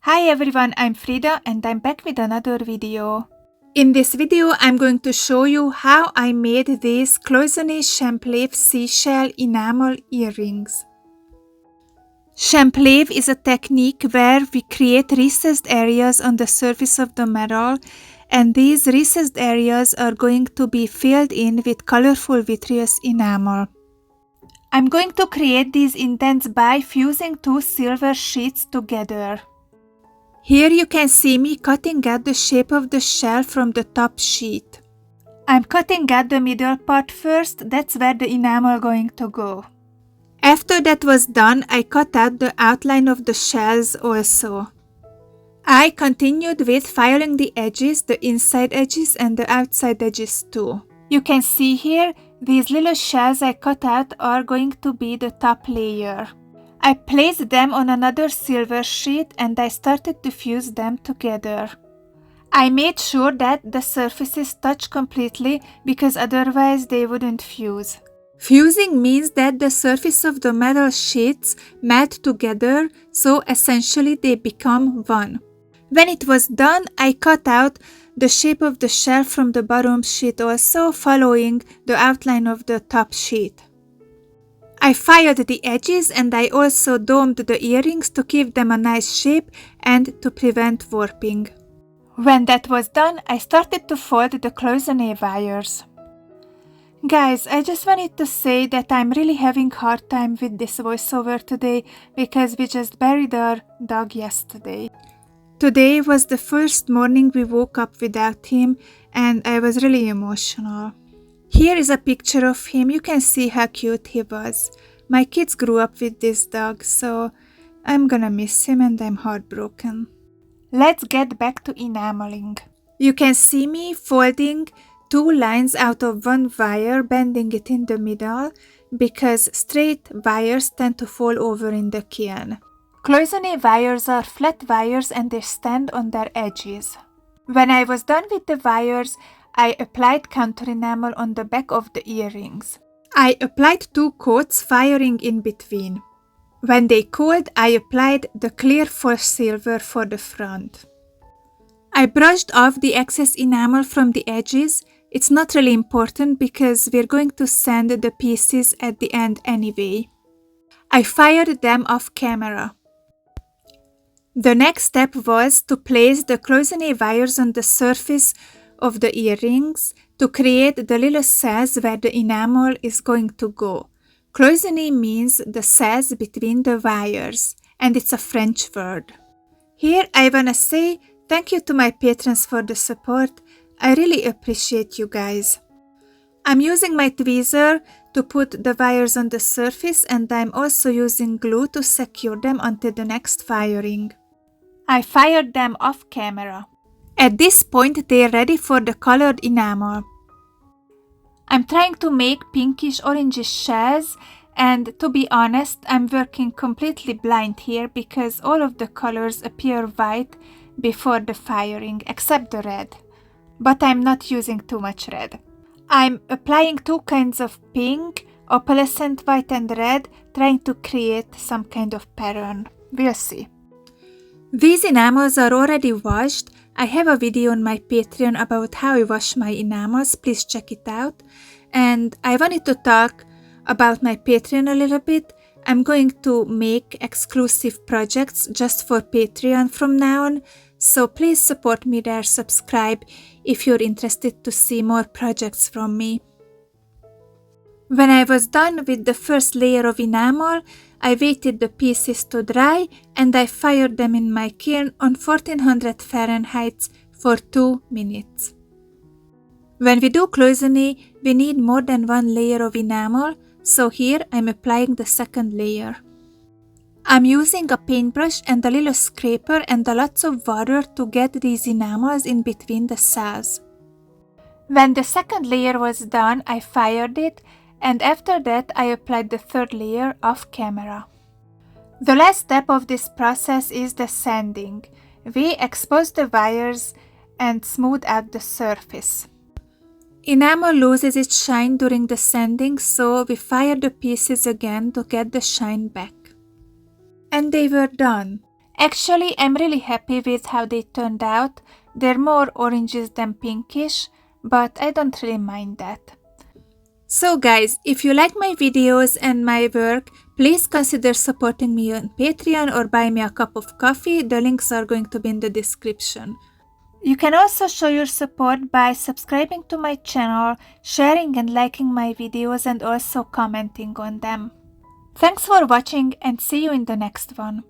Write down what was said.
Hi everyone, I'm Frida and I'm back with another video. In this video, I'm going to show you how I made these Cloisonné Champleve seashell enamel earrings. Champleve is a technique where we create recessed areas on the surface of the metal, and these recessed areas are going to be filled in with colorful vitreous enamel. I'm going to create these indents by fusing two silver sheets together. Here you can see me cutting out the shape of the shell from the top sheet. I'm cutting out the middle part first, that's where the enamel going to go. After that was done, I cut out the outline of the shells also. I continued with filing the edges, the inside edges and the outside edges too. You can see here, these little shells I cut out are going to be the top layer. I placed them on another silver sheet and I started to fuse them together. I made sure that the surfaces touch completely because otherwise they wouldn't fuse. Fusing means that the surface of the metal sheets melt together, so essentially they become one. When it was done, I cut out the shape of the shell from the bottom sheet also, following the outline of the top sheet. I filed the edges and I also domed the earrings to give them a nice shape and to prevent warping. When that was done, I started to fold the cloisonné wires. Guys, I just wanted to say that I'm really having a hard time with this voiceover today because we just buried our dog yesterday. Today was the first morning we woke up without him and I was really emotional. Here is a picture of him. You can see how cute he was. My kids grew up with this dog, so I'm gonna miss him and I'm heartbroken. Let's get back to enameling. You can see me folding two lines out of one wire, bending it in the middle, because straight wires tend to fall over in the kiln. Cloisonné wires are flat wires and they stand on their edges. When I was done with the wires, I applied counter enamel on the back of the earrings. I applied two coats, firing in between. When they cooled, I applied the clear false silver for the front. I brushed off the excess enamel from the edges. It's not really important because we're going to sand the pieces at the end anyway. I fired them off camera. The next step was to place the cloisonné wires on the surface of the earrings to create the little cells where the enamel is going to go. Cloisonné means the cells between the wires, and it's a French word. Here I wanna say thank you to my patrons for the support. I really appreciate you guys. I'm using my tweezer to put the wires on the surface and I'm also using glue to secure them until the next firing. I fired them off camera. At this point, they're ready for the colored enamel. I'm trying to make pinkish orangish shells, and to be honest, I'm working completely blind here because all of the colors appear white before the firing, except the red. But I'm not using too much red. I'm applying two kinds of pink, opalescent white and red, trying to create some kind of pattern. We'll see. These enamels are already washed. I have a video on my Patreon about how I wash my enamels, please check it out. And I wanted to talk about my Patreon a little bit. I'm going to make exclusive projects just for Patreon from now on, so please support me there, subscribe if you're interested to see more projects from me. When I was done with the first layer of enamel, I waited the pieces to dry and I fired them in my kiln on 1400 Fahrenheit for 2 minutes. When we do cloisonné, we need more than one layer of enamel, so here I'm applying the second layer. I'm using a paintbrush and a little scraper and a lots of water to get these enamels in between the cells. When the second layer was done, I fired it, and after that I applied the third layer off camera. The last step of this process is the sanding. We expose the wires and smooth out the surface. Enamel loses its shine during the sanding, so we fire the pieces again to get the shine back. And they were done. Actually, I'm really happy with how they turned out. They're more oranges than pinkish, but I don't really mind that. So guys, if you like my videos and my work, please consider supporting me on Patreon or buy me a cup of coffee. The links are going to be in the description. You can also show your support by subscribing to my channel, sharing and liking my videos, and also commenting on them. Thanks for watching and see you in the next one.